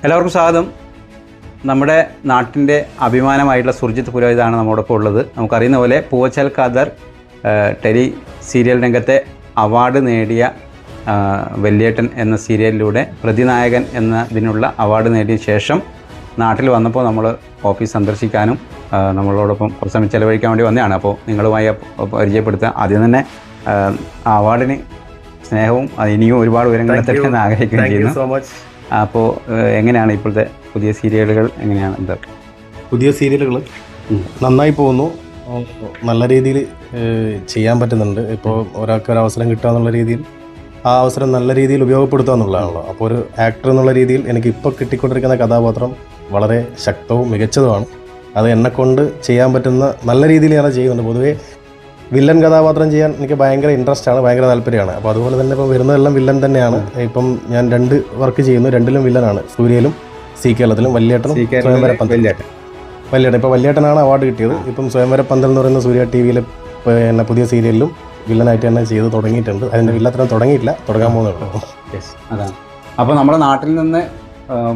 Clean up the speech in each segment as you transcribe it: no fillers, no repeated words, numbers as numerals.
എല്ലാവർക്കും സ്വാഗതം. നമ്മുടെ നാട്ടിൻ്റെ അഭിമാനമായിട്ടുള്ള സുർജിത്ത് പുരോഹിതാണ് നമ്മോടൊപ്പം ഉള്ളത്. നമുക്കറിയുന്ന പോലെ പൂവച്ചൽ ഖദർ ടെലി സീരിയൽ രംഗത്തെ അവാർഡ് നേടിയ വല്യേട്ടൻ എന്ന സീരിയലിലൂടെ പ്രതിനായകൻ എന്നതിനുള്ള അവാർഡ് നേടിയ ശേഷം നാട്ടിൽ വന്നപ്പോൾ നമ്മൾ ഓഫീസ് സന്ദർശിക്കാനും നമ്മളോടൊപ്പം കുറച്ച് സമയം ചിലവഴിക്കാൻ വേണ്ടി വന്നതാണ്. അപ്പോൾ നിങ്ങളുമായി പരിചയപ്പെടുത്തുക. ആദ്യം തന്നെ ആ അവാർഡിന് സ്നേഹവും ഇനിയും ഒരുപാട് ഉയരങ്ങളെത്തട്ടെ എന്ന് ആഗ്രഹിക്കുകയും ചെയ്യുന്നു. അപ്പോൾ എങ്ങനെയാണ് ഇപ്പോഴത്തെ പുതിയ സീരിയലുകൾ, എങ്ങനെയാണ് എന്താ? പുതിയ സീരിയലുകൾ നന്നായി പോകുന്നു, നല്ല രീതിയിൽ ചെയ്യാൻ പറ്റുന്നുണ്ട്. ഇപ്പോൾ ഒരാൾക്ക് ഒരു അവസരം കിട്ടുക എന്നുള്ള രീതിയിൽ ആ അവസരം നല്ല രീതിയിൽ ഉപയോഗപ്പെടുത്തുക എന്നുള്ളതാണല്ലോ. അപ്പോൾ ഒരു ആക്ടർ എന്നുള്ള രീതിയിൽ എനിക്ക് ഇപ്പോൾ കിട്ടിക്കൊണ്ടിരിക്കുന്ന കഥാപാത്രം വളരെ ശക്തവും മികച്ചതുമാണ്. അത് എന്നെക്കൊണ്ട് ചെയ്യാൻ പറ്റുന്ന നല്ല രീതിയിൽ ഞാൻ ചെയ്യുന്നുണ്ട്. പൊതുവേ വില്ലൻ കഥാപാത്രം ചെയ്യാൻ എനിക്ക് ഭയങ്കര ഇൻട്രസ്റ്റ് ആണ്, ഭയങ്കര താല്പര്യമാണ്. അപ്പോൾ അതുപോലെ തന്നെ ഇപ്പോൾ വരുന്നതെല്ലാം വില്ലൻ തന്നെയാണ്. ഇപ്പം ഞാൻ 2 വർക്ക് ചെയ്യുന്നു, 2ലും വില്ലനാണ്. സൂര്യയിലും സി കേരളത്തിലും. വല്യേട്ടനും സ്വയംവര പന്തൽ. വല്യേട്ടൻ ഇപ്പോൾ വല്യേട്ടനാണ് അവാർഡ് കിട്ടിയത്. ഇപ്പം സ്വയംവര പന്തൽ എന്ന് പറയുന്ന സൂര്യ TV-യിലെ പിന്നെ പുതിയ സീരിയലിലും വില്ലനായിട്ട് തന്നെ ചെയ്ത് തുടങ്ങിയിട്ടുണ്ട്. അതിൻ്റെ വില്ലത്തരം തുടങ്ങിയിട്ടില്ല, തുടങ്ങാൻ പോകുന്നുള്ളൂ. അതാണ്. അപ്പോൾ നമ്മുടെ നാട്ടിൽ നിന്ന്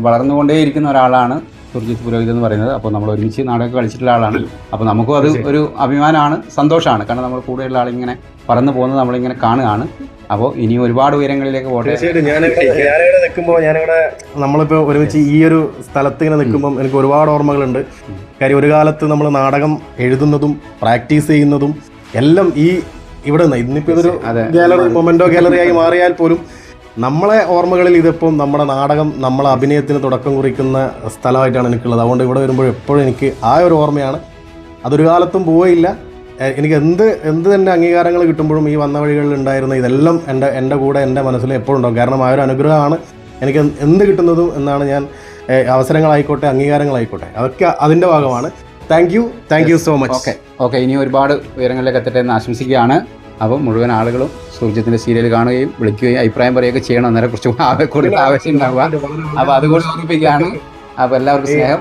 വളർന്നുകൊണ്ടേയിരിക്കുന്ന ഒരാളാണ് സുർജിത്ത് പുരോഹിത് എന്ന് പറയുന്നത്. അപ്പോൾ നമ്മൾ ഒരുമിച്ച് നാടകമൊക്കെ കളിച്ചിട്ടുള്ള ആളാണ്. അപ്പോൾ നമുക്കും അത് ഒരു അഭിമാനമാണ്, സന്തോഷമാണ്. കാരണം നമ്മൾ കൂടുതലുള്ള ആളിങ്ങനെ പറന്നു പോകുന്നത് നമ്മളിങ്ങനെ കാണുകയാണ്. അപ്പോൾ ഇനി ഒരുപാട് ഉയരങ്ങളിലേക്ക് പോട്ടെ. ഞാനിവിടെ നിൽക്കുമ്പോൾ നമ്മളിപ്പോൾ ഒരുമിച്ച് ഈ ഒരു സ്ഥലത്ത് ഇങ്ങനെ നിൽക്കുമ്പോൾ എനിക്ക് ഒരുപാട് ഓർമ്മകളുണ്ട്. കാര്യം ഒരു കാലത്ത് നമ്മൾ നാടകം എഴുതുന്നതും പ്രാക്ടീസ് ചെയ്യുന്നതും എല്ലാം ഇവിടെ നിന്ന് ഇന്നിപ്പോൾ ഇതൊരു ഗാലറി, മൊമെന്റോ ഗാലറിയായി മാറിയാൽ പോലും നമ്മളെ ഓർമ്മകളിൽ ഇതിപ്പം നമ്മുടെ നാടകം, നമ്മളെ അഭിനയത്തിന് തുടക്കം കുറിക്കുന്ന സ്ഥലമായിട്ടാണ് എനിക്കുള്ളത്. അതുകൊണ്ട് ഇവിടെ വരുമ്പോൾ എപ്പോഴും എനിക്ക് ആ ഒരു ഓർമ്മയാണ്. അതൊരു കാലത്തും പോയില്ല. എനിക്ക് എന്ത് തന്നെ അംഗീകാരങ്ങൾ കിട്ടുമ്പോഴും ഈ വന്ന വഴികളിൽ ഉണ്ടായിരുന്ന ഇതെല്ലാം എൻ്റെ കൂടെ എൻ്റെ മനസ്സിൽ എപ്പോഴും ഉണ്ടാകും. കാരണം ആ ഒരു അനുഗ്രഹമാണ് എനിക്ക് എന്ത് കിട്ടുന്നതും എന്നാണ് ഞാൻ. അവസരങ്ങളായിക്കോട്ടെ, അംഗീകാരങ്ങളായിക്കോട്ടെ, അതൊക്കെ അതിൻ്റെ ഭാഗമാണ്. Thank you so much. Okay, ഇനി ഒരുപാട് ഉയരങ്ങളിലേക്ക് എത്തട്ടെ എന്ന് ആശംസിക്കുകയാണ്. അപ്പോൾ മുഴുവൻ ആളുകളും സുർജിത്തിൻ്റെ സീരിയൽ കാണുകയും വിളിക്കുകയും അഭിപ്രായം പറയുകയൊക്കെ ചെയ്യണം. അന്നേരം കുറച്ച് കൂടുതൽ ആവശ്യം ഉണ്ടാവുക. അപ്പോൾ അതുകൊണ്ട് ഓർമ്മിപ്പിക്കുകയാണ്. അപ്പോൾ എല്ലാവർക്കും സ്നേഹം.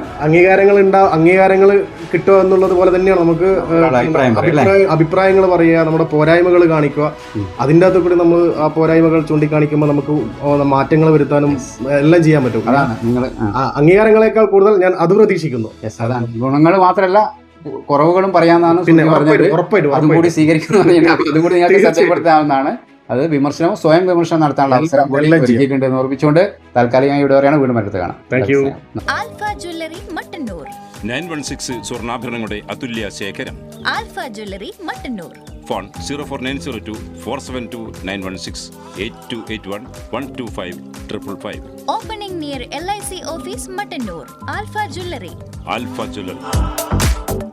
അംഗീകാരങ്ങൾ കിട്ടുക എന്നുള്ളത് പോലെ തന്നെയാണ് നമുക്ക് അഭിപ്രായങ്ങൾ പറയുക, നമ്മുടെ പോരായ്മകൾ കാണിക്കുക. അതിൻ്റെ അകത്ത് കൂടി നമ്മൾ ആ പോരായ്മകൾ ചൂണ്ടിക്കാണിക്കുമ്പോൾ നമുക്ക് മാറ്റങ്ങൾ വരുത്താനും എല്ലാം ചെയ്യാൻ പറ്റും. അംഗീകാരങ്ങളെക്കാൾ കൂടുതൽ ഞാൻ അത് പ്രതീക്ഷിക്കുന്നു. അതാണ്, ഗുണങ്ങൾ മാത്രമല്ല കുറവുകളും പറയാമെന്നാണ് അതും കൂടി സ്വീകരിക്കുന്നതാണ്. അതും കൂടി നിങ്ങൾക്ക് സത്യപ്പെടുത്താവുന്നതാണ്. അത് വിമർശനവും സ്വയം വിമർശനം നടത്താനുള്ള അവസരം ഒരുക്കിയിട്ടുണ്ട് എന്ന് ഓർമ്മിച്ചുകൊണ്ട് താൽക്കാലികമായി ഇവിടെ വരെയാണ്. വീണ്ടും മറ്റത്ത് കാണാം. ആൽഫ ജ്വല്ലറി മട്ടന്നൂർ 916 സ്വർണ്ണാഭരണങ്ങളുടെ അതുല്യ ശേഖരം. Alpha jewellery Mattannur. Phone 04902 472 916 8281 125 555. Opening near LIC office Mattannur. Alpha jewellery. Alpha jewellery.